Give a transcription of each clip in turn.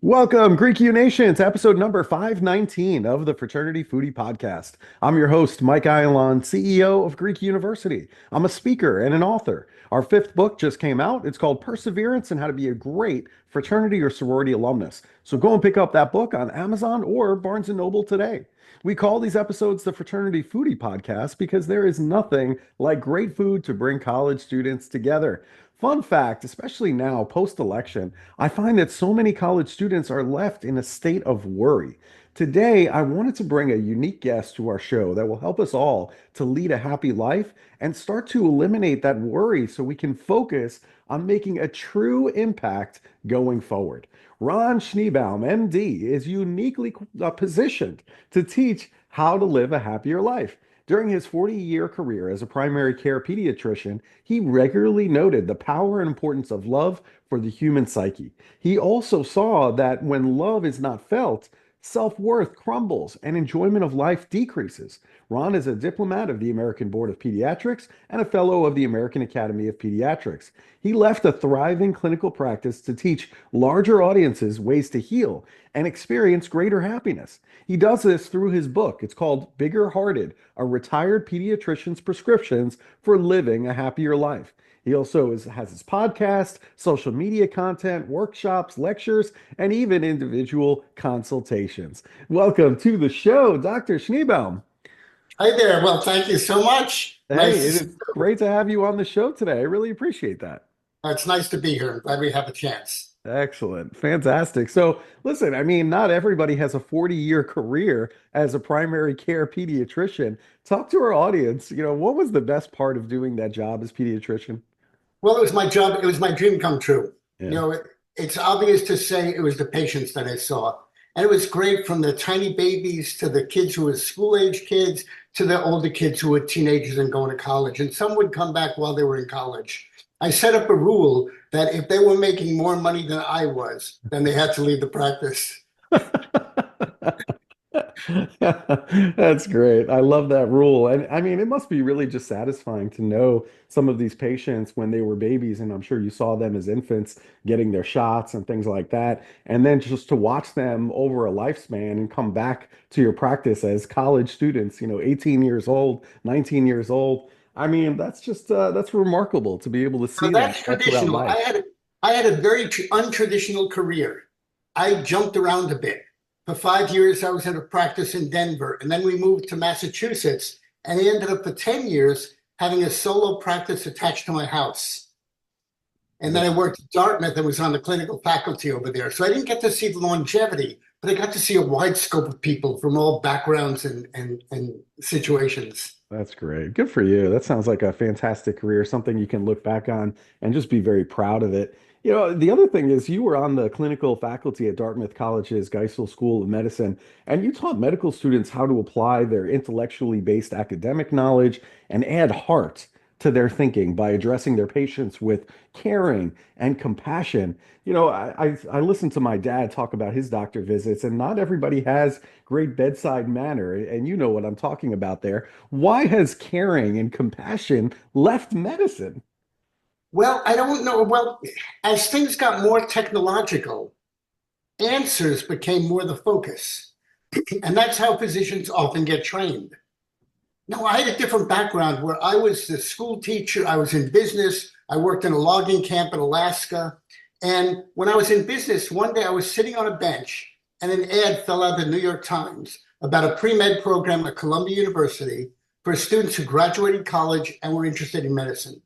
Welcome, Greek U Nation, to episode number 519 of the Fraternity Foodie Podcast. I'm your host, Mike Ayalon, CEO of Greek University. I'm a speaker and an author. Our fifth book just came out. It's called Perseverance and How to Be a Great Fraternity or Sorority Alumnus. So go and pick up that book on Amazon or Barnes & Noble today. We call these episodes the Fraternity Foodie Podcast because there is nothing like great food to bring college students together. Fun fact, especially now, post-election, I find that so many college students are left in a state of worry. Today, I wanted to bring a unique guest to our show that will help us all to lead a happy life and start to eliminate that worry so we can focus on making a true impact going forward. Ron Schneebaum, MD, is uniquely positioned to teach how to live a happier life. During his 40-year career as a primary care pediatrician, he regularly noted the power and importance of love for the human psyche. He also saw that when love is not felt, self-worth crumbles and enjoyment of life decreases. Ron is a diplomat of the American Board of Pediatrics and a fellow of the American Academy of Pediatrics. He left a thriving clinical practice to teach larger audiences ways to heal and experience greater happiness. He does this through his book. It's called Bigger Hearted, a retired pediatrician's prescriptions for living a happier life. He also has his podcast, social media content, workshops, lectures, and even individual consultations. Welcome to the show, Dr. Schneebaum. Hi there. Well, thank you so much. Hey, it is great to have you on the show today. I really appreciate that. It's nice to be here. I'm glad we have a chance. Excellent. Fantastic. So listen, I mean, not everybody has a 40-year career as a primary care pediatrician. Talk to our audience, what was the best part of doing that job as pediatrician? Well, it was my job. It was my dream come true. Yeah. It's obvious to say it was the patients that I saw. And it was great, from the tiny babies to the kids who were school-age kids to the older kids who were teenagers and going to college. And some would come back while they were in college. I set up a rule that if they were making more money than I was, then they had to leave the practice. That's great. I love that rule. And I mean, it must be really just satisfying to know some of these patients when they were babies, and I'm sure you saw them as infants getting their shots and things like that. And then just to watch them over a lifespan and come back to your practice as college students, 18 years old, 19 years old. I mean, that's just that's remarkable to be able to see So that's that traditional. throughout life. I had a very untraditional career. I jumped around a bit. For 5 years, I was in a practice in Denver, and then we moved to Massachusetts, and I ended up for 10 years having a solo practice attached to my house. And then I worked at Dartmouth and was on the clinical faculty over there. So I didn't get to see the longevity, but I got to see a wide scope of people from all backgrounds and situations. That's great. Good for you. That sounds like a fantastic career, something you can look back on and just be very proud of it. The other thing is you were on the clinical faculty at Dartmouth College's Geisel School of Medicine, and you taught medical students how to apply their intellectually based academic knowledge and add heart to their thinking by addressing their patients with caring and compassion. I listened to my dad talk about his doctor visits, and not everybody has great bedside manner, and you know what I'm talking about there. Why has caring and compassion left medicine? Well, I don't know. Well, as things got more technological, answers became more the focus. And that's how physicians often get trained. Now, I had a different background where I was the school teacher. I was in business. I worked in a logging camp in Alaska. And when I was in business, one day I was sitting on a bench and an ad fell out of the New York Times about a pre-med program at Columbia University for students who graduated college and were interested in medicine.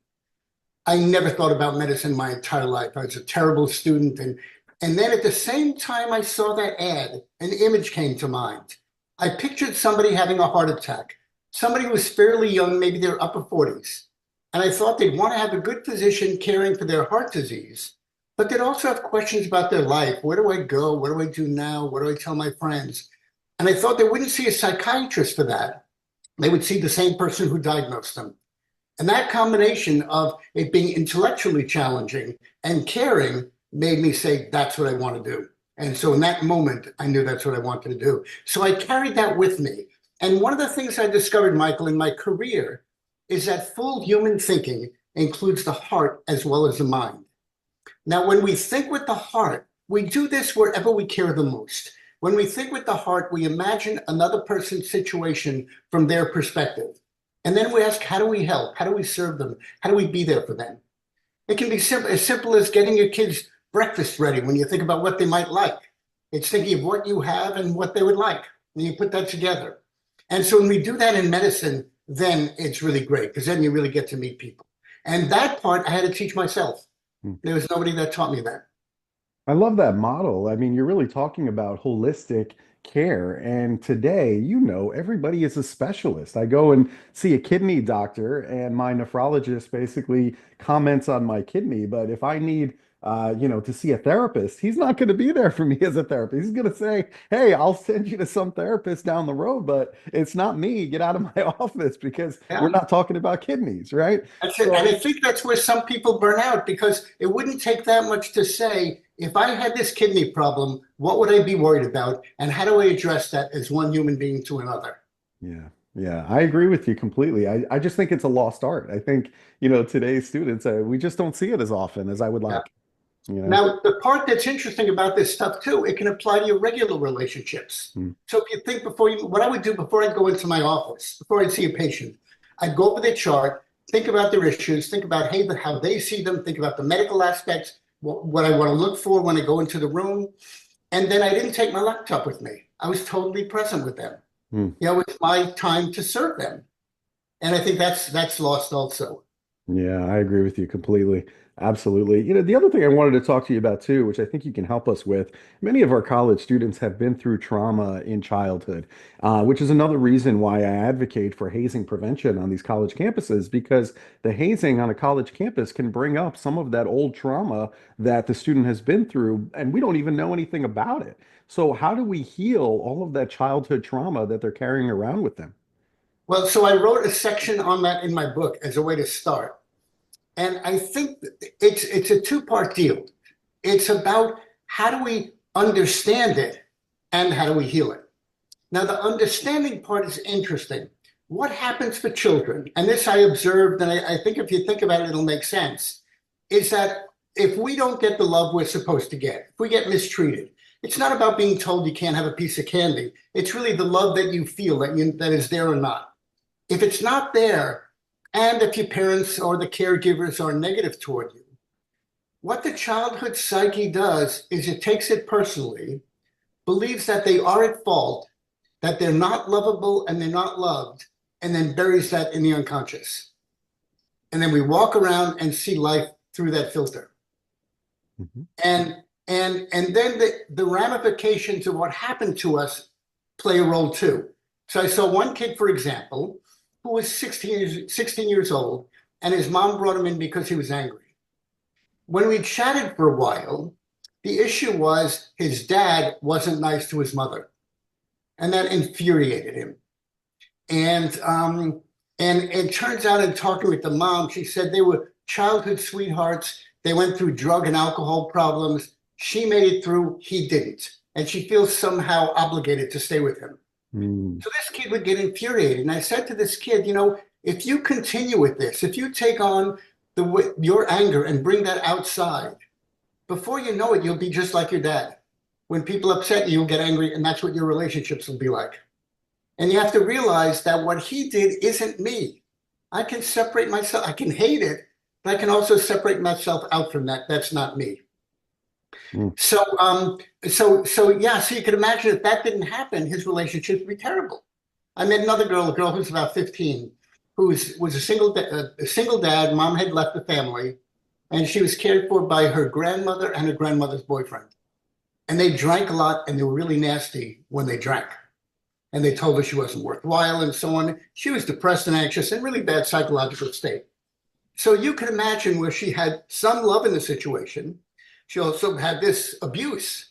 I never thought about medicine my entire life. I was a terrible student. And then at the same time I saw that ad, an image came to mind. I pictured somebody having a heart attack. Somebody who was fairly young, maybe their upper 40s. And I thought they'd want to have a good physician caring for their heart disease, but they'd also have questions about their life. Where do I go? What do I do now? What do I tell my friends? And I thought they wouldn't see a psychiatrist for that. They would see the same person who diagnosed them. And that combination of it being intellectually challenging and caring made me say, that's what I want to do. And so in that moment, I knew that's what I wanted to do. So I carried that with me. And one of the things I discovered, Michael, in my career is that full human thinking includes the heart as well as the mind. Now, when we think with the heart, we do this wherever we care the most. When we think with the heart, we imagine another person's situation from their perspective. And then we ask, how do we help? How do we serve them? How do we be there for them? It can be as simple as getting your kids breakfast ready when you think about what they might like. It's thinking of what you have and what they would like. And you put that together. And so when we do that in medicine, then it's really great because then you really get to meet people. And that part I had to teach myself. There was nobody that taught me that. I love that model. I mean, you're really talking about holistic care. And today, everybody is a specialist. I go and see a kidney doctor, and my nephrologist basically comments on my kidney. But if I need, to see a therapist, he's not going to be there for me as a therapist. He's going to say, "Hey, I'll send you to some therapist down the road, but it's not me. Get out of my office because we're Yeah. not talking about kidneys, right?" That's it. And I So, think that's where some people burn out because it wouldn't take that much to say, if I had this kidney problem, what would I be worried about? And how do I address that as one human being to another? yeah, yeah, I agree with you completely. I just think it's a lost art. I think, today's students, we just don't see it as often as I would Yeah. like, you know? Now, the part that's interesting about this stuff too, it can apply to your regular relationships. Mm. So if you think what I would do before I'd go into my office, before I'd see a patient, I'd go over their chart, think about their issues, think about, hey, how they see them, think about the medical aspects, what I want to look for when I go into the room. And then I didn't take my laptop with me. I was totally present with them. Mm. It's my time to serve them. And I think that's lost also. Yeah, I agree with you completely. Absolutely. The other thing I wanted to talk to you about too, which I think you can help us with, many of our college students have been through trauma in childhood, which is another reason why I advocate for hazing prevention on these college campuses, because the hazing on a college campus can bring up some of that old trauma that the student has been through, and we don't even know anything about it. So how do we heal all of that childhood trauma that they're carrying around with them? Well, so I wrote a section on that in my book as a way to start. And I think it's a two-part deal. It's about how do we understand it and how do we heal it. Now, the understanding part is interesting. What happens for children, and this I observed, and I think if you think about it, it'll make sense, is that if we don't get the love we're supposed to get, if we get mistreated, it's not about being told you can't have a piece of candy. It's really the love that you feel that is there or not. If it's not there, and if your parents or the caregivers are negative toward you, what the childhood psyche does is it takes it personally, believes that they are at fault, that they're not lovable and they're not loved, and then buries that in the unconscious. And then we walk around and see life through that filter. Mhm. And then the ramifications of what happened to us play a role too. So I saw one kid, for example, who was 16 years old, and his mom brought him in because he was angry. When we chatted for a while, the issue was his dad wasn't nice to his mother, and that infuriated him. And it turns out in talking with the mom, she said they were childhood sweethearts. They went through drug and alcohol problems. She made it through, he didn't. And she feels somehow obligated to stay with him. Mm. So this kid would get infuriated. And I said to this kid, if you continue with this, if you take on your anger and bring that outside, before you know it, you'll be just like your dad. When people upset you, you'll get angry, and that's what your relationships will be like. And you have to realize that what he did isn't me. I can separate myself. I can hate it, but I can also separate myself out from that. That's not me. Mm. So yeah, so you can imagine if that didn't happen, his relationship would be terrible. I met another girl, a girl who's about 15, who was a single dad. Mom had left the family, and she was cared for by her grandmother and her grandmother's boyfriend. And they drank a lot, and they were really nasty when they drank. And they told her she wasn't worthwhile and so on. She was depressed and anxious and really bad psychological state. So you can imagine where she had some love in the situation. She also had this abuse.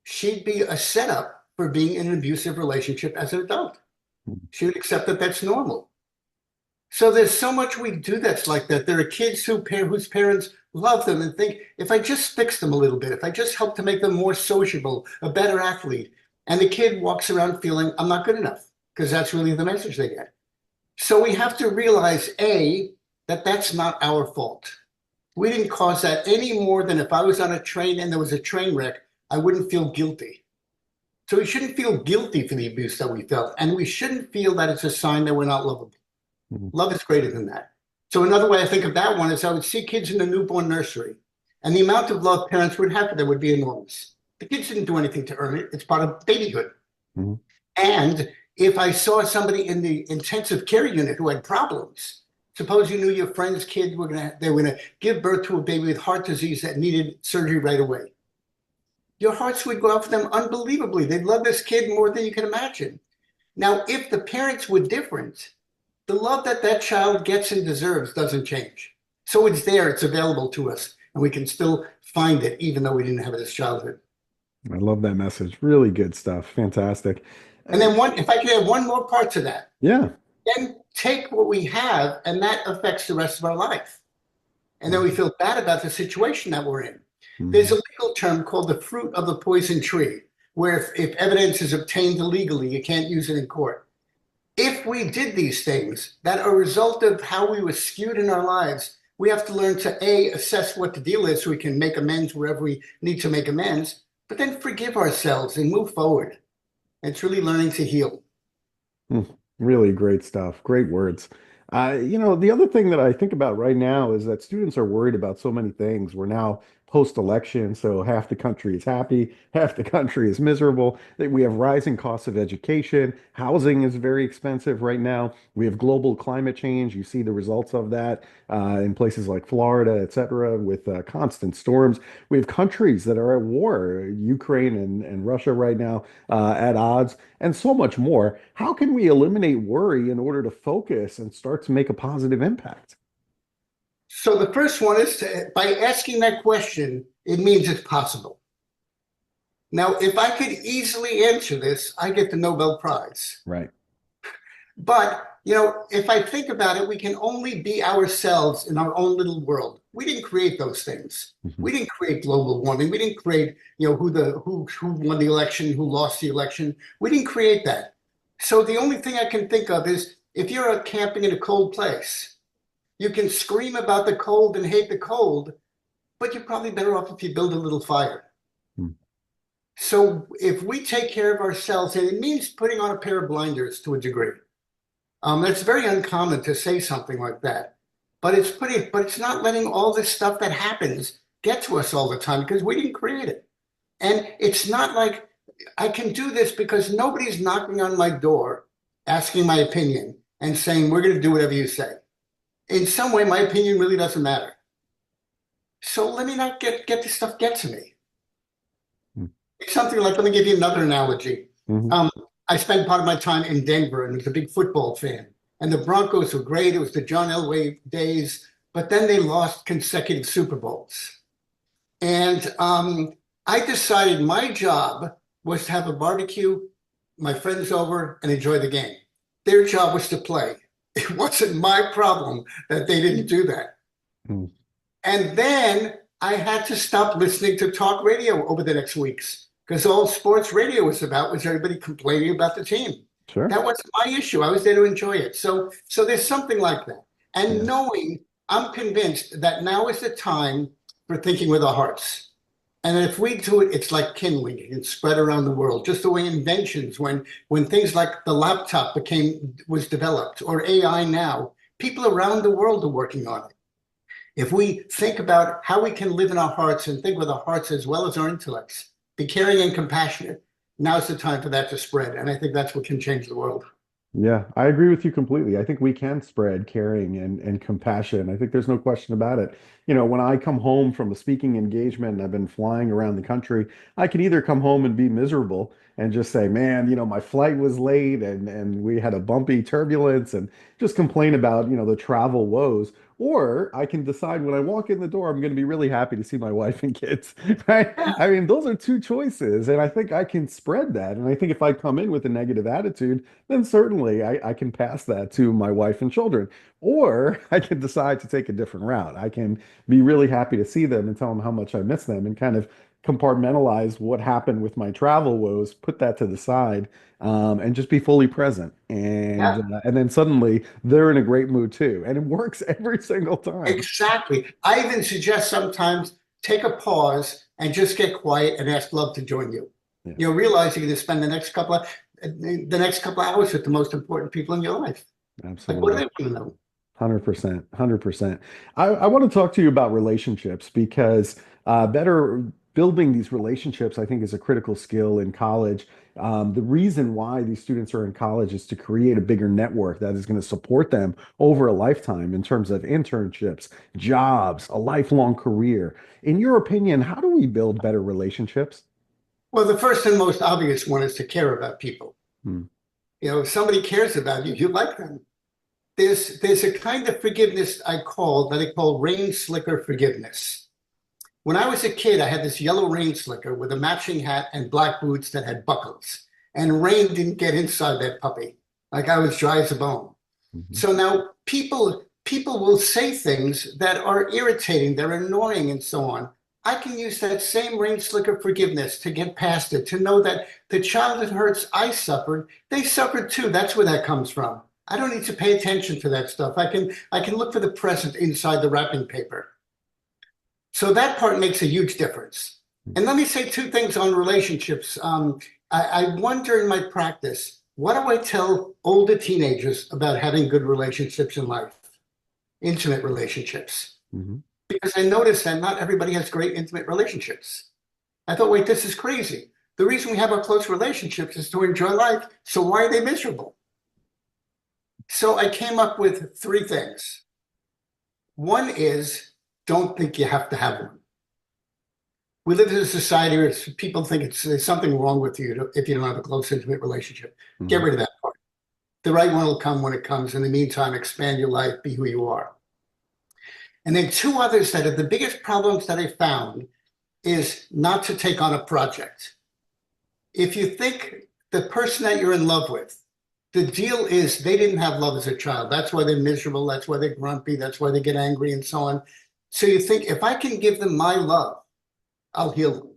She'd be a setup for being in an abusive relationship as an adult. She would accept that that's normal. So there's so much we do that's like that. There are kids whose parents love them and think, if I just fix them a little bit, if I just help to make them more sociable, a better athlete, and the kid walks around feeling I'm not good enough, because that's really the message they get. So we have to realize, A, that that's not our fault. We didn't cause that any more than if I was on a train and there was a train wreck, I wouldn't feel guilty. So we shouldn't feel guilty for the abuse that we felt, and we shouldn't feel that it's a sign that we're not lovable. Mhm. Love is greater than that. So another way I think of that one is I would see kids in the newborn nursery, and the amount of love parents would have for them would be enormous. The kids didn't do anything to earn it. It's part of babyhood. Mhm. And if I saw somebody in the intensive care unit who had problems, suppose you knew your friend's kid they were gonna give birth to a baby with heart disease that needed surgery right away. Your hearts would go out for them unbelievably. They'd love this kid more than you can imagine. Now, if the parents were different, the love that that child gets and deserves doesn't change. So it's there, it's available to us, and we can still find it even though we didn't have it as childhood. I love that message. Really good stuff. Fantastic. And then if I could add one more part to that, Yeah. then take what we have and that affects the rest of our life. And then we feel bad about the situation that we're in. There's a Mhm. legal term called the fruit of the poison tree, where if evidence is obtained illegally, you can't use it in court. If we did these things that are a result of how we were skewed in our lives, we have to learn to A, assess what the deal is so we can make amends wherever we need to make amends, but then forgive ourselves and move forward. It's really learning to heal. Really great stuff. Great words. The other thing that I think about right now is that students are worried about so many things. We're now post-election, so half the country is happy, half the country is miserable. That we have rising costs of education. Housing is very expensive right now. We have global climate change. You see the results of that in places like Florida, et cetera, with constant storms. We have countries that are at war, Ukraine and Russia right now, at odds and so much more. How can we eliminate worry in order to focus and start to make a positive impact? So the first one is by asking that question, it means it's possible. Now, if I could easily answer this, I get the Nobel Prize. Right. But, if I think about it, we can only be ourselves in our own little world. We didn't create those things. Mhm. We didn't create global warming. We didn't create, who won the election, who lost the election. We didn't create that. So the only thing I can think of is if you're camping in a cold place, you can scream about the cold and hate the cold, but you're probably better off if you build a little fire. Mm. So if we take care of ourselves, and it means putting on a pair of blinders to a degree. It's very uncommon to say something like that, but it's not letting all this stuff that happens get to us all the time because we didn't create it. And it's not like I can do this because nobody's knocking on my door asking my opinion and saying, we're going to do whatever you say. In some way, my opinion really doesn't matter. So let me not get this stuff get to me. Mm. It's something like, let me give you another analogy. Mhm. Um, I spent part of my time in Denver and was a big football fan. And the Broncos were great. It was the John Elway days, but then they lost consecutive Super Bowls. And I decided my job was to have a barbecue, my friends over, and enjoy the game. Their job was to play. It wasn't my problem that they didn't do that. Mm. And then I had to stop listening to talk radio over the next weeks because all sports radio was about was everybody complaining about the team. Sure. That wasn't my issue. I was there to enjoy it. So there's something like that. And Yeah. knowing, I'm convinced that now is the time for thinking with our hearts. And if we do it, it's like kindling. It can spread around the world. Just the way inventions, when things like the laptop was developed, or AI now, people around the world are working on it. If we think about how we can live in our hearts and think with our hearts as well as our intellects, be caring and compassionate, now's the time for that to spread. And I think that's what can change the world. Yeah, I agree with you completely. I think we can spread caring and compassion. I think there's no question about it. When I come home from a speaking engagement and I've been flying around the country, I can either come home and be miserable and just say, man, my flight was late and we had a bumpy turbulence and just complain about, the travel woes. Or I can decide when I walk in the door, I'm going to be really happy to see my wife and kids, right? Yeah, I mean, those are two choices. And I think I can spread that. And I think if I come in with a negative attitude, then certainly I can pass that to my wife and children. Or I can decide to take a different route. I can be really happy to see them and tell them how much I miss them and kind of compartmentalize what happened with my travel woes, put that to the side, and just be fully present. yeah, And then suddenly they're in a great mood too, and it works every single time. exactly. I even suggest sometimes take a pause and just get quiet and ask love to join you. Yeah, You'll realize you're going to spend the next couple of hours with the most important people in your life. Like, what do absolutely. they want to know? 100%, 100%. I want to talk to you about relationships because better building these relationships, I think, is a critical skill in college. The reason why these students are in college is to create a bigger network that is going to support them over a lifetime in terms of internships, jobs, a lifelong career. In your opinion, how do we build better relationships? Well, the first and most obvious one is to care about people. Hmm. If somebody cares about you, you like them. There's a kind of forgiveness that I call rain slicker forgiveness. When I was a kid, I had this yellow rain slicker with a matching hat and black boots that had buckles, and rain didn't get inside that puppy. Like I was dry as a bone. Mhm. So now people will say things that are irritating, they're annoying, and so on. I can use that same rain slicker forgiveness to get past it, to know that the childhood hurts I suffered, they suffered too. That's where that comes from. I don't need to pay attention to that stuff. I can look for the present inside the wrapping paper. So that part makes a huge difference. And let me say two things on relationships. I wonder in my practice, what do I tell older teenagers about having good relationships in life, intimate relationships? Mhm. Because I noticed that not everybody has great intimate relationships. I thought, wait, this is crazy. The reason we have our close relationships is to enjoy life. So why are they miserable? So I came up with three things. One is don't think you have to have one. We live in a society where people think there's something wrong with you if you don't have a close, intimate relationship. Get Mhm. rid of that part. The right one will come when it comes. In the meantime, expand your life, be who you are. And then two others that are the biggest problems that I found is not to take on a project. If you think the person that you're in love with, the deal is they didn't have love as a child. That's why they're miserable. That's why they're grumpy. That's why they get angry and so on. So you think if I can give them my love, I'll heal them.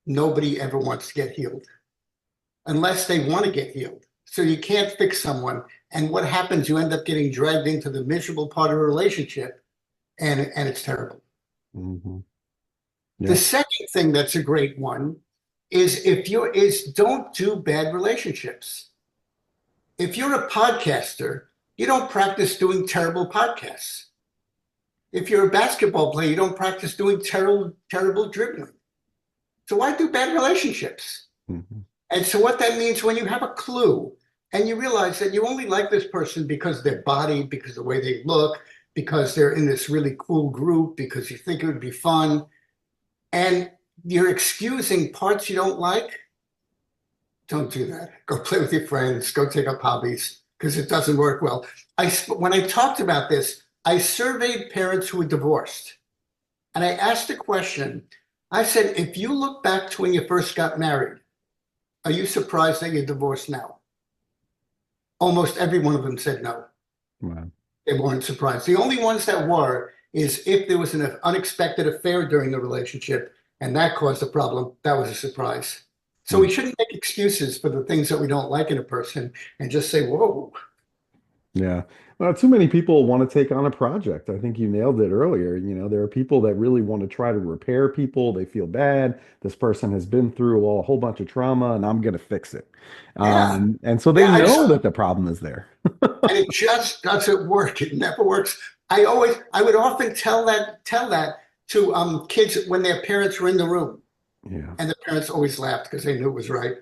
Nobody ever wants to get healed unless they want to get healed. So you can't fix someone. And what happens? You end up getting dragged into the miserable part of a relationship, and it's terrible. Mhm. The Yeah. second thing that's a great one is don't do bad relationships. If you're a podcaster, you don't practice doing terrible podcasts. If you're a basketball player, you don't practice doing terrible dribbling. So why do bad relationships? Mhm. And so what that means when you have a clue and you realize that you only like this person because of their body, because of the way they look, because they're in this really cool group, because you think it would be fun, and you're excusing parts you don't like, don't do that. Go play with your friends, go take up hobbies, because it doesn't work well. When I talked about this, I surveyed parents who were divorced, and I asked a question. I said, if you look back to when you first got married, are you surprised that you're divorced now? Almost every one of them said no. Wow. They weren't surprised. The only ones that were is if there was an unexpected affair during the relationship and that caused a problem, that was a surprise. So we shouldn't make excuses for the things that we don't like in a person and just say, whoa. Yeah. Well, too many people want to take on a project. I think you nailed it earlier. There are people that really want to try to repair people. They feel bad. This person has been through a whole bunch of trauma and I'm going to fix it. Yeah. And so they Yeah. know that the problem is there. And it just doesn't work. It never works. I would often tell that to kids when their parents were in the room, Yeah. and the parents always laughed because they knew it was right.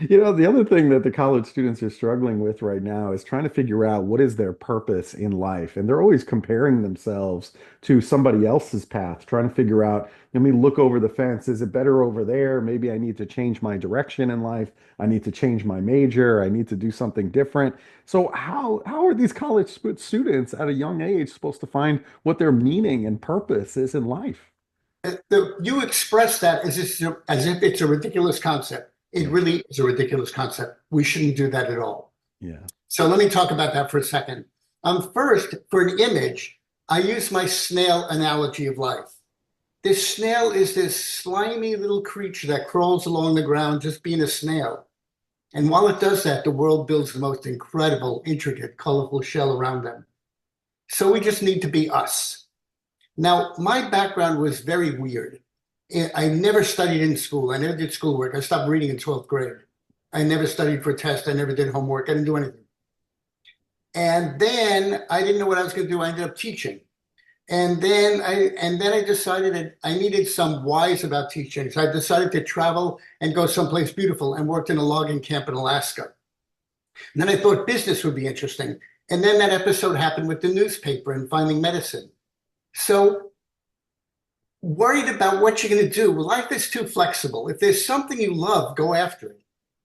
The other thing that the college students are struggling with right now is trying to figure out what is their purpose in life. And they're always comparing themselves to somebody else's path, trying to figure out, let me look over the fence. Is it better over there? Maybe I need to change my direction in life. I need to change my major. I need to do something different. So how are these college students at a young age supposed to find what their meaning and purpose is in life? You express that as if it's a ridiculous concept. It Yeah. really is a ridiculous concept. We shouldn't do that at all. Yeah. So let me talk about that for a second. First, for an image, I use my snail analogy of life. This snail is this slimy little creature that crawls along the ground just being a snail. And while it does that, the world builds the most incredible, intricate, colorful shell around them. So we just need to be us. Now, my background was very weird. I never studied in school. I never did schoolwork. I stopped reading in 12th grade. I never studied for a test. I never did homework. I didn't do anything. And then I didn't know what I was going to do. I ended up teaching. And then I decided that I needed some whys about teaching. So I decided to travel and go someplace beautiful and worked in a logging camp in Alaska. And then I thought business would be interesting. And then that episode happened with the newspaper and finding medicine. So worried about what you're going to do. Well, life is too flexible. If there's something you love, go after it.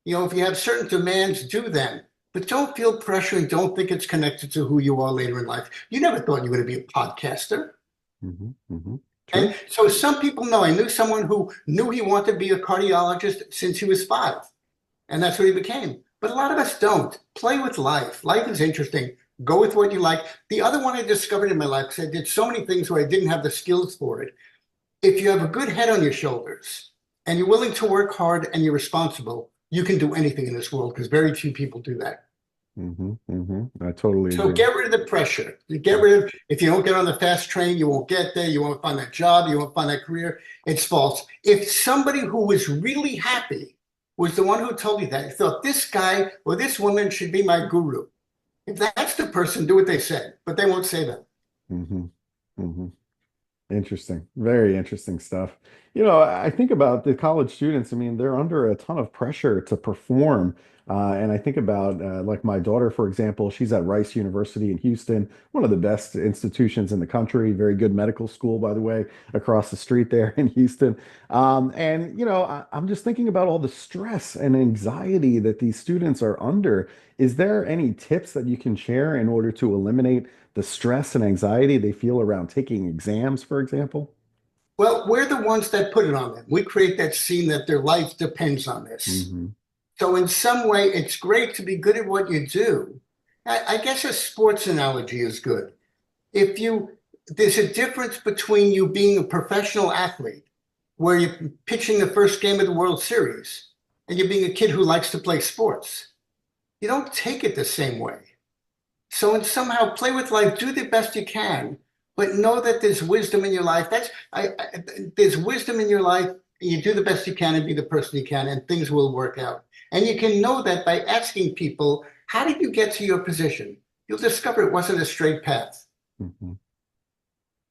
If you have certain demands, do them. But don't feel pressure and don't think it's connected to who you are later in life. You never thought you were going to be a podcaster. True. And so some people know. I knew someone who knew he wanted to be a cardiologist since he was 5. And that's what he became. But a lot of us don't. Play with life. Life is interesting. Go with what you like. The other one I discovered in my life, because I did so many things where I didn't have the skills for it. If you have a good head on your shoulders and you're willing to work hard and you're responsible, you can do anything in this world because very few people do that. I totally So agree. get rid of the pressure. Get rid of, if you don't get on the fast train, you won't get there. You won't find that job. You won't find that career. It's false. If somebody who was really happy was the one who told you that, you thought this guy or this woman should be my guru. If that's the person, do what they said, but they won't say that. hmm hmm Interesting. Very interesting stuff. I think about the college students. I mean, they're under a ton of pressure to perform. And I think about like my daughter, for example, she's at Rice University in Houston, one of the best institutions in the country, very good medical school, by the way, across the street there in Houston. I'm just thinking about all the stress and anxiety that these students are under. Is there any tips that you can share in order to eliminate the stress and anxiety they feel around taking exams, for example? Well, we're the ones that put it on them. We create that scene that their life depends on this. hmm So in some way, it's great to be good at what you do. I guess a sports analogy is good. If you, there's a difference between you being a professional athlete, where you're pitching the first game of the World Series, and you're being a kid who likes to play sports. You don't take it the same way. So and somehow play with life, do the best you can, but know that there's wisdom in your life. There's wisdom in your life. You do the best you can and be the person you can, and things will work out. And you can know that by asking people, how did you get to your position? You'll discover it wasn't a straight path. hmm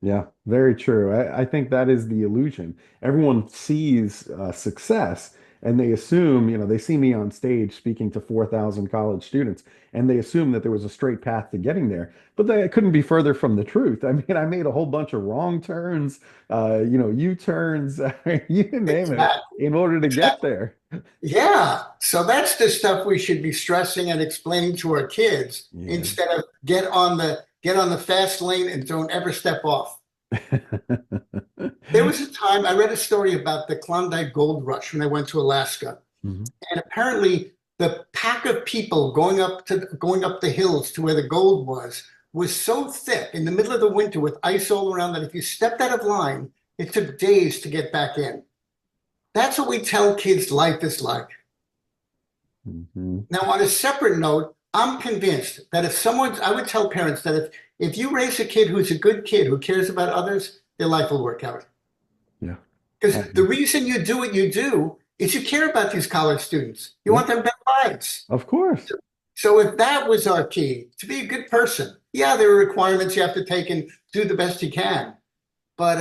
Yeah, very true. I think that is the illusion. Everyone sees success and they assume, they see me on stage speaking to 4,000 college students and they assume that there was a straight path to getting there. But they couldn't be further from the truth. I mean, I made a whole bunch of wrong turns, U-turns, you name it, Exactly. in order to get there. Yeah. So that's the stuff we should be stressing and explaining to our kids Yeah. instead of get on the fast lane and don't ever step off. There was a time I read a story about the Klondike Gold Rush when I went to Alaska. Mhm. And apparently the pack of people going up the hills to where the gold was so thick in the middle of the winter with ice all around that if you stepped out of line, it took days to get back in. That's what we tell kids life is like. Mhm. Now, on a separate note, I'm convinced that I would tell parents that if you raise a kid who's a good kid, who cares about others, their life will work out. Yeah. Because the reason you do what you do is you care about these college students. You Yeah, want them better lives. of course. So if that was our key, to be a good person, yeah, there are requirements you have to take and do the best you can. But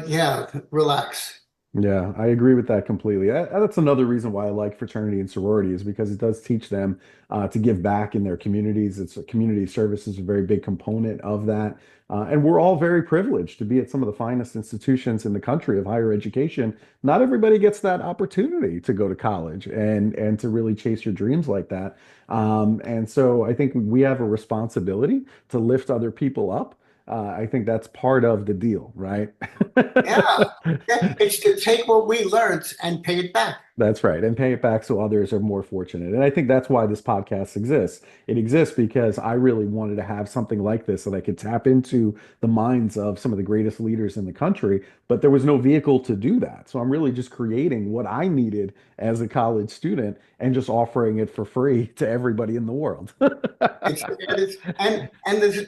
yeah, relax. Yeah, I agree with that completely. That's another reason why I like fraternity and sorority is because it does teach them to give back in their communities. It's community service is a very big component of that. And we're all very privileged to be at some of the finest institutions in the country of higher education. Not everybody gets that opportunity to go to college and to really chase your dreams like that. And so I think we have a responsibility to lift other people up. I think that's part of the deal, right? Yeah, yeah, it's to take what we learned and pay it back. That's right. And pay it back so others are more fortunate. And I think that's why this podcast exists. It exists because I really wanted to have something like this that I could tap into the minds of some of the greatest leaders in the country, but there was no vehicle to do that. So I'm really just creating what I needed as a college student and just offering it for free to everybody in the world. And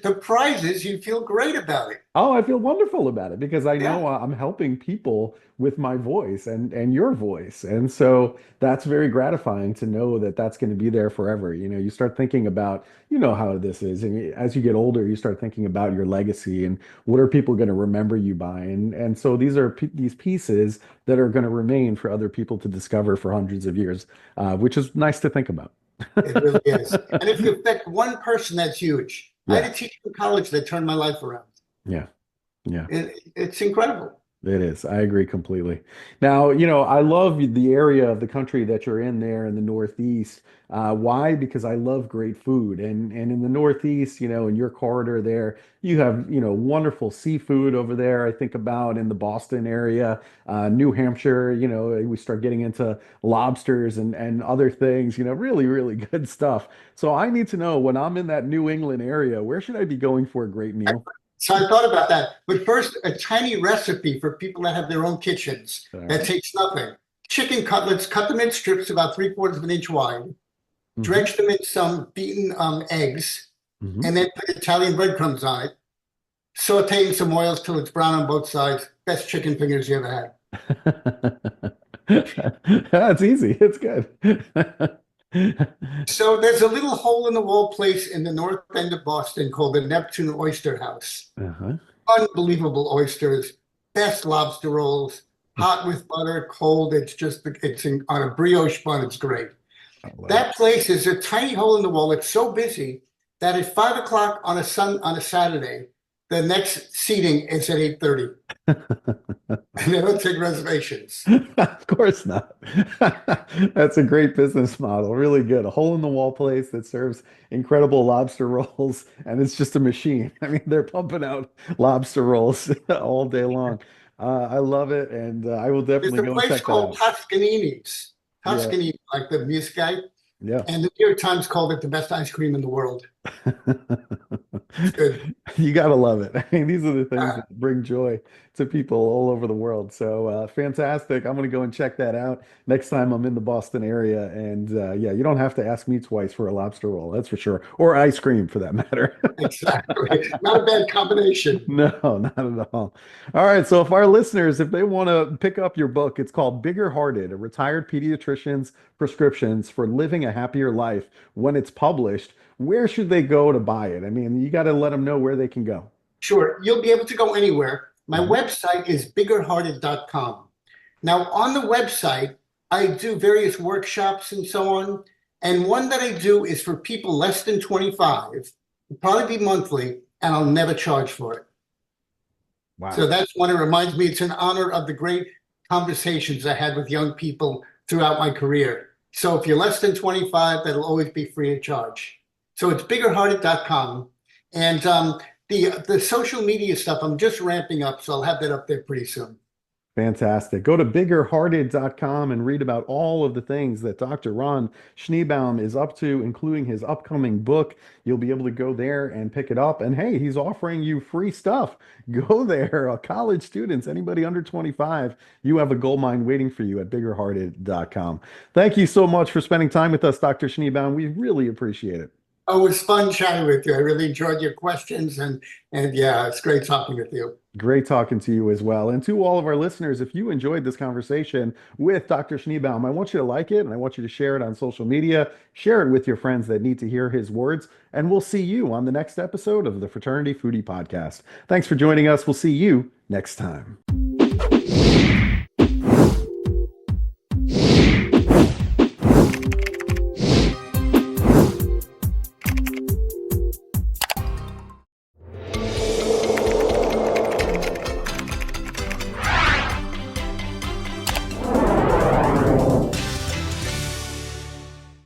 the prizes, you feel great about it. Oh, I feel wonderful about it because I Yeah, know I'm helping people with my voice and your voice. And so that's very gratifying to know that that's going to be there forever. You know, you start thinking about, you know, how this is. And as you get older, you start thinking about your legacy and what are people going to remember you by? And so these are these pieces that are going to remain for other people to discover for hundreds of years, which is nice to think about. it really is. And if you affect one person, that's huge. I Yeah, had a teacher in college that turned my life around. yeah, yeah. It's incredible. It is. I agree completely. Now, you know, I love the area of the country that you're in there in the Northeast. Why? Because I love great food. And in the Northeast, you know, in your corridor there, you have, you know, wonderful seafood over there. I think about in the Boston area, New Hampshire, you know, we start getting into lobsters and other things, you know, really, really good stuff. So I need to know when I'm in that New England area, where should I be going for a great meal? So I thought about that. But first, a tiny recipe for people that have their own kitchens All that right. takes nothing. Chicken cutlets, cut them in strips about three-quarters of an inch wide, Hmm. dredge them in some beaten eggs, Hmm. and then put Italian breadcrumbs on it. Saute in some oils till it's brown on both sides. Best chicken fingers you ever had. That's easy. It's good. So there's a little hole in the wall place in the north end of Boston called the Neptune Oyster House. Uh-huh. Unbelievable oysters, best lobster rolls, hot with butter, cold. On a brioche bun. It's great. I love it. That place is a tiny hole in the wall. It's so busy that at 5 o'clock on a Saturday, the next seating is at 8:30. And they don't take reservations. Of course not. That's a great business model. Really good. A hole in the wall place that serves incredible lobster rolls, and it's just a machine. I mean, they're pumping out lobster rolls all day long. I love it, and I will There's definitely a go and place check that called out. Toscanini's. Yeah, Toscanini, like the music guy. yeah. And the New York Times called it the best ice cream in the world. It's good. You gotta love it. I mean, these are the things Uh, that bring joy to people all over the world. So fantastic. I'm gonna go and check that out next time I'm in the Boston area. And yeah, you don't have to ask me twice for a lobster roll, that's for sure, or ice cream for that matter. exactly. Not a bad combination. No, not at all. All right. So, if our listeners, if they want to pick up your book, it's called Bigger Hearted, a retired pediatrician's prescriptions for living a happier life. When it's published, where should they go to buy it? I mean, you got to let them know where they can go. Sure, you'll be able to go anywhere. My Mhm. website is biggerhearted.com. Now, on the website, I do various workshops and so on. And one that I do is for people less than 25. It'll probably be monthly, and I'll never charge for it. So Wow. that's one. It reminds me it's in honor of the great conversations I had with young people throughout my career. So if you're less than 25, that'll always be free of charge. So it's biggerhearted.com. And the social media stuff, I'm just ramping up, so I'll have that up there pretty soon. Fantastic. Go to biggerhearted.com and read about all of the things that Dr. Ron Schneebaum is up to, including his upcoming book. You'll be able to go there and pick it up. And hey, he's offering you free stuff. Go there. College students, anybody under 25, you have a gold mine waiting for you at biggerhearted.com. Thank you so much for spending time with us, Dr. Schneebaum. We really appreciate it. Oh, it was fun chatting with you. I really enjoyed your questions, and yeah, it's great talking with you. Great talking to you as well. And to all of our listeners, if you enjoyed this conversation with Dr. Schneebaum, I want you to like it and I want you to share it on social media. Share it with your friends that need to hear his words. And we'll see you on the next episode of the Fraternity Foodie Podcast. Thanks for joining us. We'll see you next time.